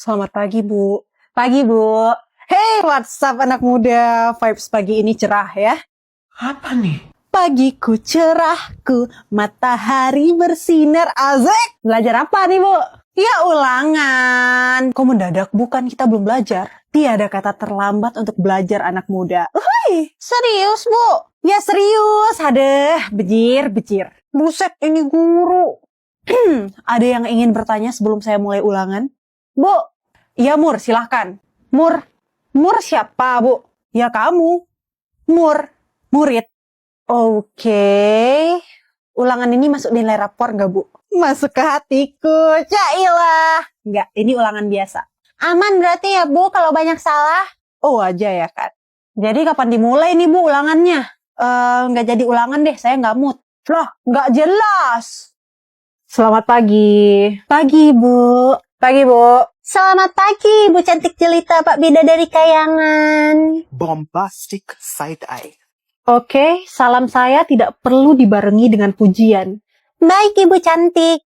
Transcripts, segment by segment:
Selamat pagi, Bu. Pagi, Bu. Hey, what's up anak muda? Vibes pagi ini cerah ya. Apa nih? Pagiku cerahku, matahari bersinar. Azek! Belajar apa nih, Bu? Ya, ulangan. Kok mendadak? Bukan kita belum belajar. Tiada kata terlambat untuk belajar anak muda. Uhuy, serius, Bu? Ya, serius. Adeh, bejir. Buset, ini guru. Ada yang ingin bertanya sebelum saya mulai ulangan? Bu, iya Mur, silahkan. Mur siapa, Bu? Ya kamu. Murid. Oke. Ulangan ini masuk nilai rapor nggak, Bu? Masuk ke hatiku, cailah. Nggak, ini ulangan biasa. Aman berarti ya, Bu, kalau banyak salah? Oh, aja ya, kan. Jadi kapan dimulai nih, Bu, ulangannya? Nggak jadi ulangan deh, saya nggak mood. Loh, nggak jelas. Selamat pagi. Pagi, Bu. Pagi, Bu. Selamat pagi, Bu cantik jelita, Pak Bidadari Kayangan. Bombastic side eye. Oke, salam saya tidak perlu dibarengi dengan pujian. Baik, Ibu cantik.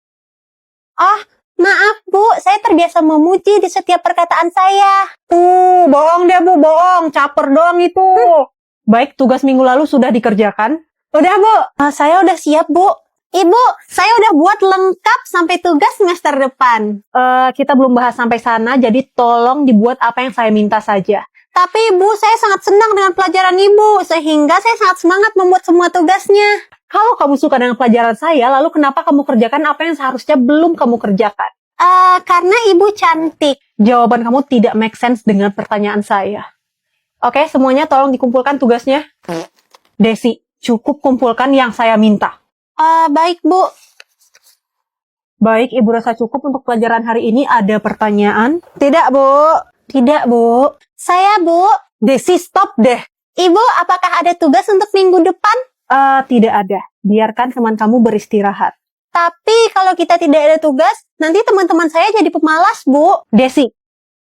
Oh, maaf, Bu. Saya terbiasa memuji di setiap perkataan saya. Bohong deh, Bu. Bohong. Caper doang itu. Baik, tugas minggu lalu sudah dikerjakan? Udah, Bu. Saya udah siap, Bu. Ibu, saya udah buat lengkap sampai tugas semester depan. Kita belum bahas sampai sana, jadi tolong dibuat apa yang saya minta saja. Tapi Ibu, saya sangat senang dengan pelajaran Ibu, sehingga saya sangat semangat membuat semua tugasnya. Kalau kamu suka dengan pelajaran saya, lalu kenapa kamu kerjakan apa yang seharusnya belum kamu kerjakan? Karena Ibu cantik. Jawaban kamu tidak make sense dengan pertanyaan saya. Oke, semuanya tolong dikumpulkan tugasnya. Desi, cukup kumpulkan yang saya minta. Baik, Bu. Baik, Ibu rasa cukup untuk pelajaran hari ini. Ada pertanyaan? Tidak, Bu. Tidak, Bu. Saya, Bu. Desi, stop deh. Ibu, apakah ada tugas untuk minggu depan? Tidak ada. Biarkan teman kamu beristirahat. Tapi kalau kita tidak ada tugas, nanti teman-teman saya jadi pemalas, Bu. Desi,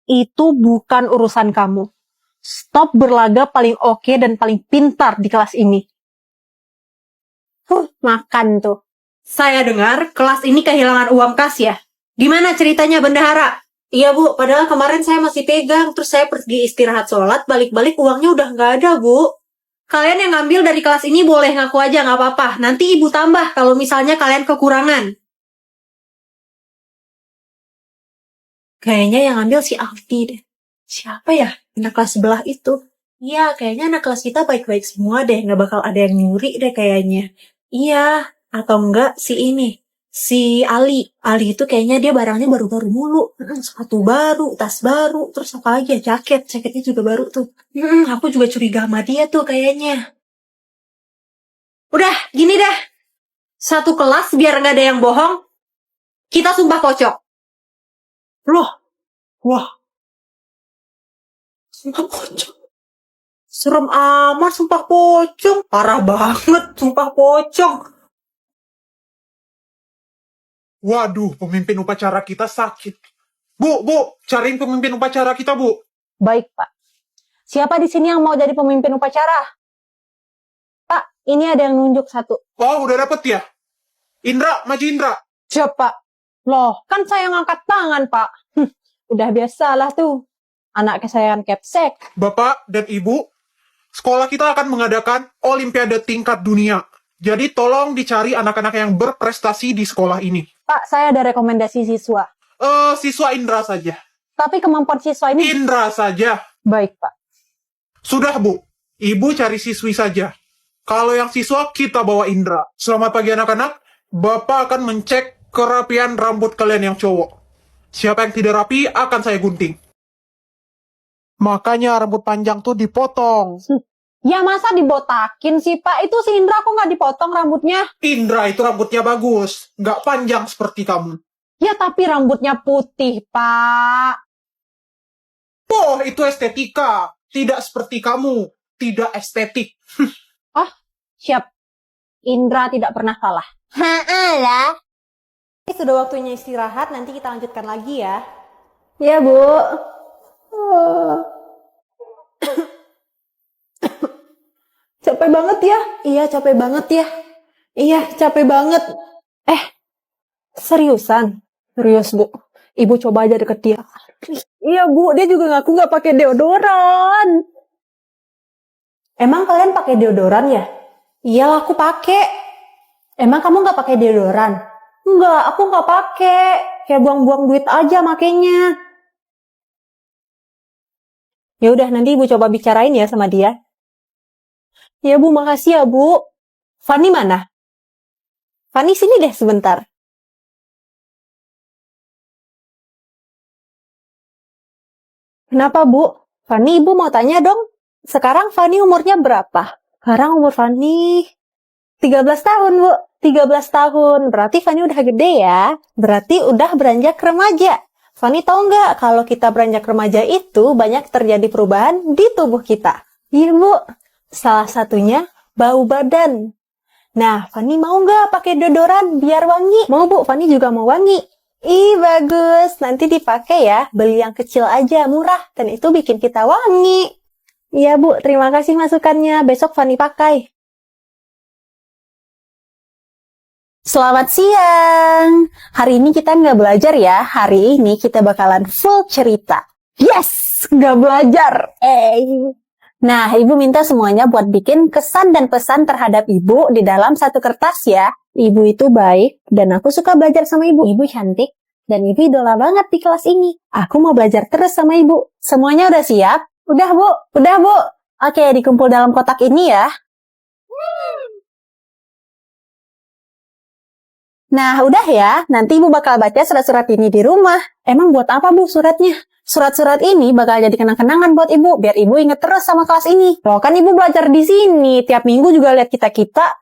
itu bukan urusan kamu. Stop berlaga paling oke dan paling pintar di kelas ini. Makan tuh. Saya dengar kelas ini kehilangan uang kas ya. Gimana ceritanya, Bendahara? Iya, Bu. Padahal kemarin saya masih pegang. Terus saya pergi istirahat sholat, balik-balik uangnya udah nggak ada, Bu. Kalian yang ngambil dari kelas ini boleh ngaku aja, nggak apa-apa. Nanti Ibu tambah kalau misalnya kalian kekurangan. Kayaknya yang ngambil si Alfi deh. Siapa ya? Anak kelas sebelah itu. Iya, kayaknya anak kelas kita baik-baik semua deh. Nggak bakal ada yang nyuri deh kayaknya. Iya, atau enggak si ini. Si Ali. Ali itu kayaknya dia barangnya baru-baru mulu. Sepatu baru, tas baru, terus apa lagi ya? Jaketnya juga baru tuh. Aku juga curiga sama dia tuh kayaknya. Udah, gini dah. Satu kelas biar nggak ada yang bohong. Kita sumpah pocong. Loh, wah. Sumpah pocong. Serem amat sumpah pocong. Parah banget sumpah pocong. Waduh, pemimpin upacara kita sakit. Bu, cariin pemimpin upacara kita, Bu. Baik, Pak. Siapa di sini yang mau jadi pemimpin upacara? Pak, ini ada yang nunjuk satu. Oh, udah dapet ya? Indra, maju Indra. Siap, Pak. Loh, kan saya ngangkat tangan, Pak. Udah biasalah tuh. Anak kesayangan Kepsek. Bapak dan Ibu, sekolah kita akan mengadakan Olimpiade tingkat dunia. Jadi tolong dicari anak-anak yang berprestasi di sekolah ini. Pak, saya ada rekomendasi siswa. Siswa Indra saja. Tapi kemampuan siswa ini... Indra saja. Baik, Pak. Sudah, Bu. Ibu cari siswi saja. Kalau yang siswa, kita bawa Indra. Selamat pagi anak-anak. Bapak akan mencek kerapian rambut kalian yang cowok. Siapa yang tidak rapi, akan saya gunting. Makanya rambut panjang tuh dipotong. Ya masa dibotakin sih, Pak? Itu si Indra kok nggak dipotong rambutnya? Indra itu rambutnya bagus. Nggak panjang seperti kamu. Ya tapi rambutnya putih, Pak. Oh, itu estetika. Tidak seperti kamu. Tidak estetik. Oh, siap. Indra tidak pernah salah. Haalah. Ini sudah waktunya istirahat, nanti kita lanjutkan lagi ya. Ya, Bu. Capek banget ya? Iya, capek banget ya. Iya, capek banget. Seriusan? Serius, Bu. Ibu coba aja deket dia. Iya Bu, dia juga ngaku nggak pakai deodoran. Emang kalian pakai deodoran ya? Iya, aku pakai. Emang kamu nggak pakai deodoran? Enggak, aku nggak pakai. Kayak buang-buang duit aja makanya. Ya udah, nanti Ibu coba bicarain ya sama dia. Ya Bu, makasih ya Bu. Fanny mana? Fanny sini deh sebentar. Kenapa Bu? Fanny, Ibu mau tanya dong. Sekarang Fanny umurnya berapa? Sekarang umur Fanny 13 tahun, Bu. 13 tahun. Berarti Fanny udah gede ya. Berarti udah beranjak remaja. Fanny tahu nggak kalau kita beranjak remaja itu banyak terjadi perubahan di tubuh kita? Iya, Bu. Salah satunya bau badan. Nah, Fanny mau nggak pakai deodoran biar wangi? Mau, Bu. Fanny juga mau wangi. Ih, bagus. Nanti dipakai ya. Beli yang kecil aja, murah. Dan itu bikin kita wangi. Iya, Bu. Terima kasih masukannya. Besok Fanny pakai. Selamat siang. Hari ini kita nggak belajar ya. Hari ini kita bakalan full cerita. Yes! Nggak belajar. Nah, Ibu minta semuanya buat bikin kesan dan pesan terhadap Ibu di dalam satu kertas ya. Ibu itu baik dan aku suka belajar sama Ibu. Ibu cantik dan Ibu idola banget di kelas ini. Aku mau belajar terus sama Ibu. Semuanya udah siap? Udah, Bu. Udah, Bu. Oke, dikumpul dalam kotak ini ya. Nah, udah ya. Nanti Ibu bakal baca surat-surat ini di rumah. Emang buat apa, Bu, suratnya? Surat-surat ini bakal jadi kenang-kenangan buat Ibu, biar Ibu inget terus sama kelas ini. Loh, kan Ibu belajar di sini. Tiap minggu juga lihat kita-kita.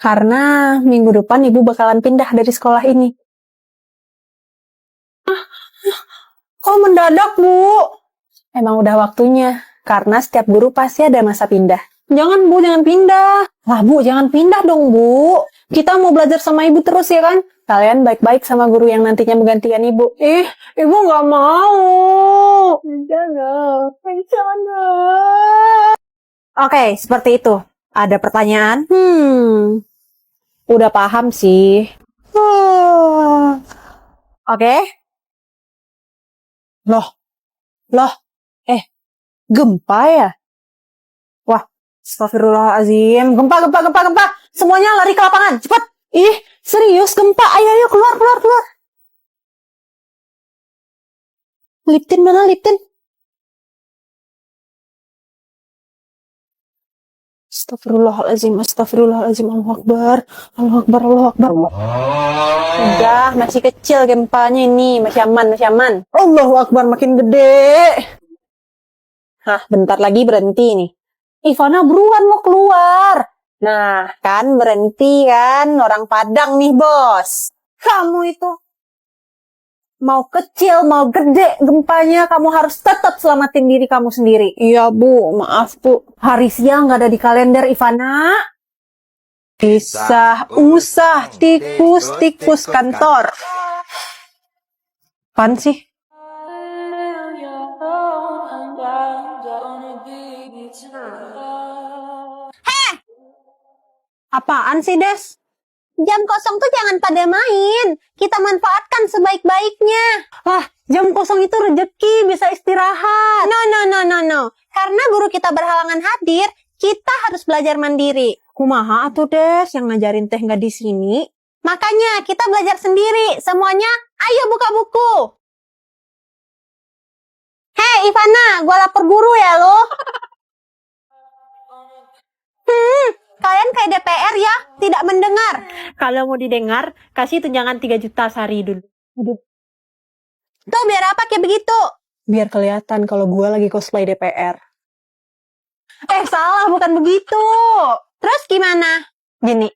Karena minggu depan Ibu bakalan pindah dari sekolah ini. Kok mendadak, Bu? Emang udah waktunya. Karena setiap guru pasti ada masa pindah. Jangan, Bu, jangan pindah. Lah, Bu, jangan pindah dong, Bu. Kita mau belajar sama Ibu terus ya kan? Kalian baik-baik sama guru yang nantinya menggantikan Ibu. Ibu nggak mau. Jangan. Oke, seperti itu. Ada pertanyaan? Udah paham sih. Oke. Loh, gempa ya? Wah, astagfirullahaladzim. Gempa. Semuanya lari ke lapangan, cepat. Serius gempa. Ayo, keluar. Liptin mana, Liptin? Astagfirullahaladzim. Allahu Akbar. Udah, masih kecil gempanya ini. Masih aman. Allahu Akbar, makin gede. Hah, bentar lagi berhenti nih. Ivana buruan mau keluar. Nah, kan berhenti kan. Orang Padang nih, bos. Kamu itu. Mau kecil, mau gede gempanya, kamu harus tetap selamatin diri kamu sendiri. Iya, Bu. Maaf, Bu. Hari siang nggak ada di kalender, Ivana. Pisah, usah, tikus kantor. Apaan sih? Apaan sih, Des? Jam kosong tuh jangan pada main. Kita manfaatkan sebaik-baiknya. Wah, jam kosong itu rezeki, bisa istirahat. No. Karena guru kita berhalangan hadir, kita harus belajar mandiri. Kumaha atuh, Des, yang ngajarin teh nggak di sini? Makanya kita belajar sendiri. Semuanya, ayo buka buku. Hei, Ivana, gua lapor guru ya lo. Kalian kayak DPR ya, tidak mendengar. Kalau mau didengar, kasih tunjangan 3 juta sehari dulu. Tuh, biar apa kayak begitu? Biar kelihatan kalau gue lagi cosplay DPR. Salah, bukan begitu. Terus gimana? Gini.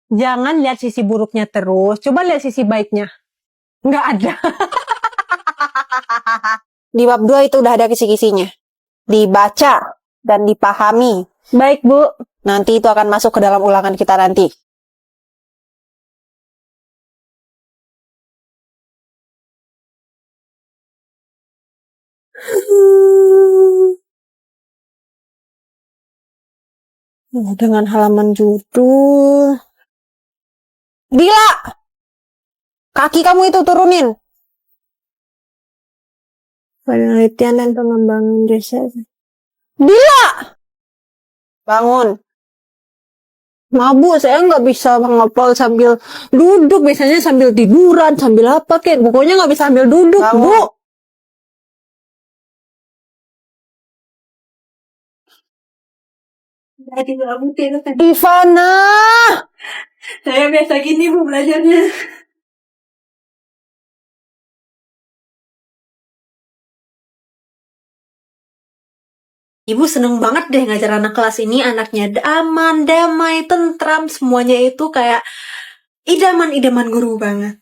Jangan lihat sisi buruknya terus, coba lihat sisi baiknya. Nggak ada. Di bab 2 itu udah ada kisi-kisinya. Dibaca dan dipahami. Baik, Bu. Nanti itu akan masuk ke dalam ulangan kita nanti. Dengan halaman judul. Gila! Kaki kamu itu turunin. Penelitian dan pengembangan riset. Bila! Bangun. Mabu, saya nggak bisa ngapal sambil duduk. Biasanya sambil tiduran, sambil apa kek. Pokoknya nggak bisa sambil duduk, Bu. Ivana! Saya biasa gini, Bu, belajarnya. Ibu seneng banget deh ngajar anak kelas ini. Anaknya aman, damai, tentram. Semuanya itu kayak idaman-idaman guru banget.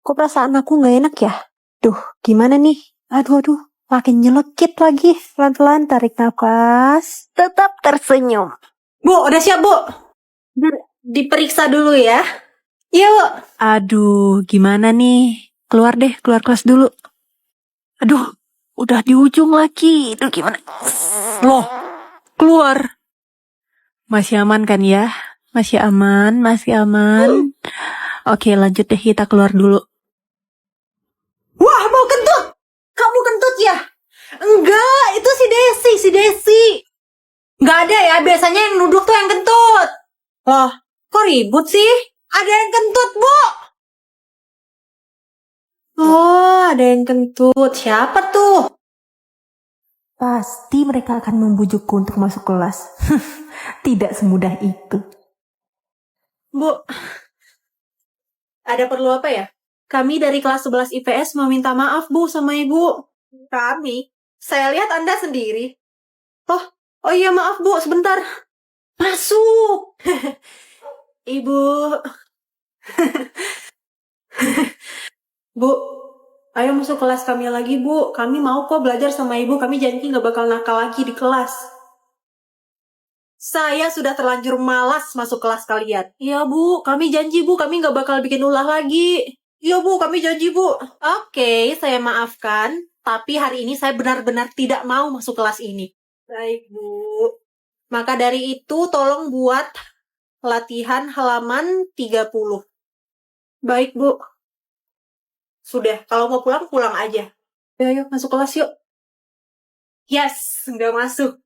Kok perasaan aku nggak enak ya? Duh, gimana nih? Aduh. Makin nyelekit lagi. Pelan-pelan tarik nafas. Tetap tersenyum. Bu, udah siap, Bu? Diperiksa dulu ya. Yuk. Aduh, gimana nih? Keluar deh, keluar kelas dulu. Aduh, udah di ujung lagi. Aduh, gimana? Loh, keluar. Masih aman kan ya? Masih aman, masih aman. Oke, lanjut deh, kita keluar dulu. Wah, mau kentut! Kamu kentut ya? Enggak, itu si Desi. Enggak ada ya, biasanya yang nuduk tuh yang kentut. Loh, kok ribut sih? Ada yang kentut, Bu. Oh, ada yang kentut. Siapa tuh? Pasti mereka akan membujukku untuk masuk kelas. Tidak semudah itu. Bu, ada perlu apa ya? Kami dari kelas 11 IPS meminta maaf, Bu, sama Ibu. Kami? Saya lihat Anda sendiri. Oh iya, maaf, Bu, sebentar. Masuk! Ibu. Bu, ayo masuk kelas kami lagi, Bu. Kami mau kok belajar sama Ibu. Kami janji nggak bakal nakal lagi di kelas. Saya sudah terlanjur malas masuk kelas kalian. Iya, Bu. Kami janji, Bu. Kami nggak bakal bikin ulah lagi. Iya, Bu. Kami janji, Bu. Oke, saya maafkan. Tapi hari ini saya benar-benar tidak mau masuk kelas ini. Baik, Bu. Maka dari itu, tolong buat latihan halaman 30. Baik, Bu. Sudah, kalau mau pulang, pulang aja. Ayo, masuk kelas yuk. Yes, nggak masuk.